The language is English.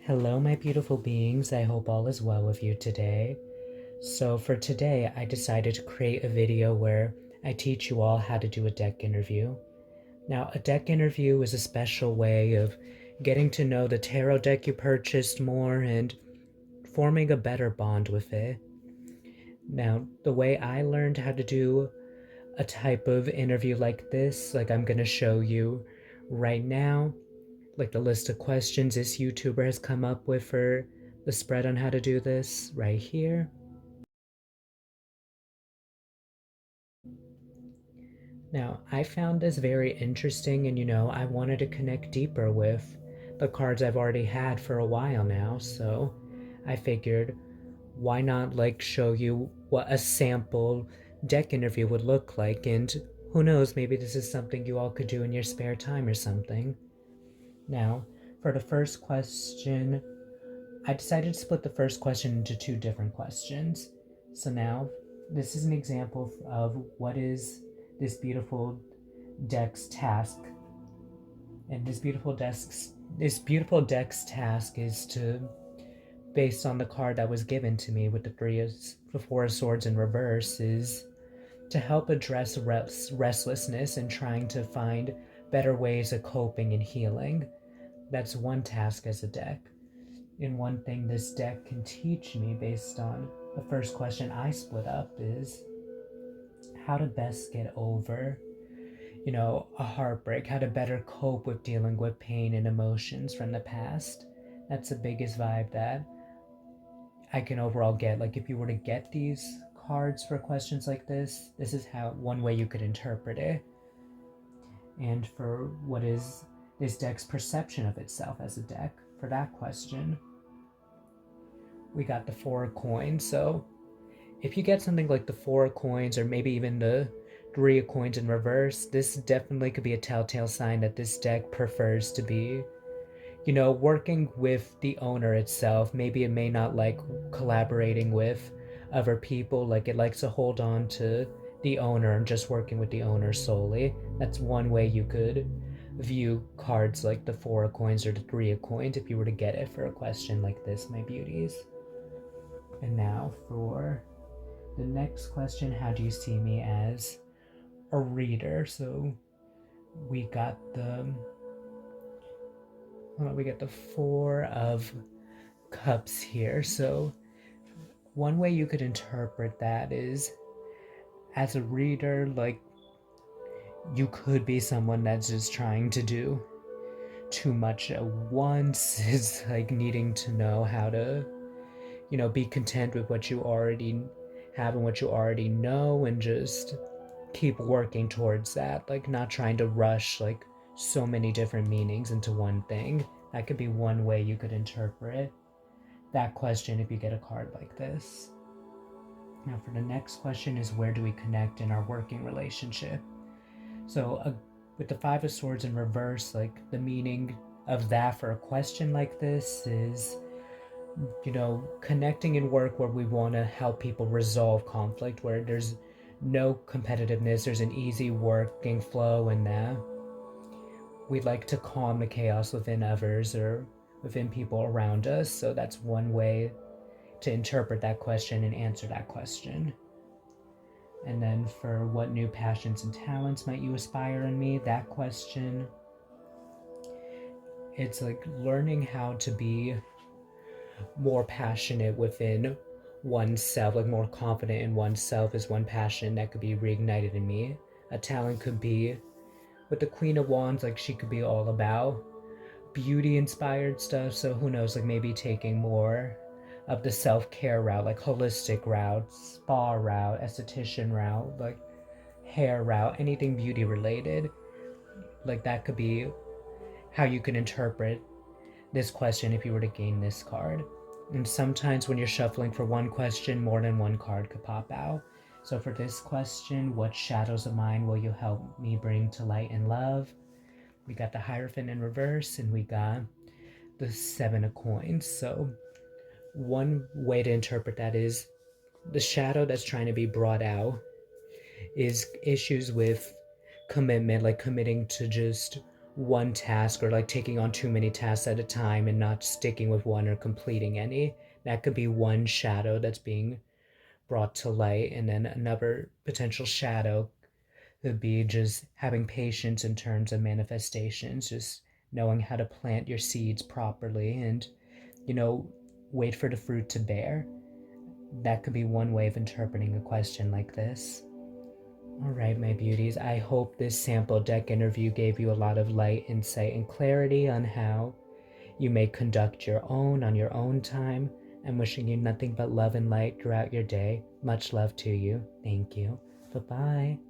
Hello, my beautiful beings. I hope all is well with you today. So, for today, I decided to create a video where I teach you all how to do a deck interview. Now, a deck interview is a special way of getting to know the tarot deck you purchased more and forming a better bond with it. Now, the way I learned how to do a type of interview like this, like I'm going to show you right now, like the list of questions this YouTuber has come up with for the spread on how to do this right here. Now, I found this very interesting, and I wanted to connect deeper with the cards I've already had for a while now, so I figured why not show you what a sample deck interview would look like, and who knows, maybe this is something you all could do in your spare time or something. Now, for the first question, I decided to split the first question into two different questions. So now, this is an example of what is this beautiful deck's task. And this beautiful deck's task is to, based on the card that was given to me with the Four of Swords in reverse, is to help address restlessness and trying to find better ways of coping and healing. That's one task as a deck. And one thing this deck can teach me based on the first question I split up is how to best get over, a heartbreak, how to better cope with dealing with pain and emotions from the past. That's the biggest vibe that I can overall get. Like, if you were to get these cards for questions like this is how one way you could interpret it. And for what is this deck's perception of itself as a deck, for that question, we got the Four of Coins. So if you get something like the Four of Coins or maybe even the Three of Coins in reverse, this definitely could be a telltale sign that this deck prefers to be, working with the owner itself. Maybe it may not like collaborating with other people, like it likes to hold on to the owner and just working with the owner solely. That's one way you could view cards like the Four of Coins or the Three of Coins if you were to get it for a question like this, my beauties. And now for the next question, how do you see me as a reader? So we got the Four of Cups here. So one way you could interpret that is, as a reader, like, you could be someone that's just trying to do too much at once. Is like needing to know how to, be content with what you already have and what you already know, and just keep working towards that, like not trying to rush like so many different meanings into one thing. That could be one way you could interpret that question if you get a card like this. Now for the next question is, where do we connect in our working relationship? So with the Five of Swords in reverse, like the meaning of that for a question like this is, connecting in work where we want to help people resolve conflict, where there's no competitiveness, there's an easy working flow, and that we'd like to calm the chaos within others or within people around us. So that's one way to interpret that question and answer that question. And then for what new passions and talents might you aspire in me, that question, it's like learning how to be more passionate within oneself, like more confident in oneself, is one passion that could be reignited in me. A talent could be with the Queen of Wands, like she could be all about beauty inspired stuff. So who knows, like maybe taking more of the self-care route, like holistic route, spa route, esthetician route, like hair route, anything beauty related. Like that could be how you can interpret this question if you were to gain this card. And sometimes when you're shuffling for one question, more than one card could pop out. So for this question, what shadows of mine will you help me bring to light and love? We got the Hierophant in reverse, and we got the Seven of Coins. So one way to interpret that is the shadow that's trying to be brought out is issues with commitment, like committing to just one task or like taking on too many tasks at a time and not sticking with one or completing any. That could be one shadow that's being brought to light. And then another potential shadow could be just having patience in terms of manifestations, just knowing how to plant your seeds properly and, you know, wait for the fruit to bear. That could be one way of interpreting a question like this. All right, my beauties, I hope this sample deck interview gave you a lot of light, insight, and clarity on how you may conduct your own on your own time. I'm wishing you nothing but love and light throughout your day. Much love to you. Thank you. Bye bye.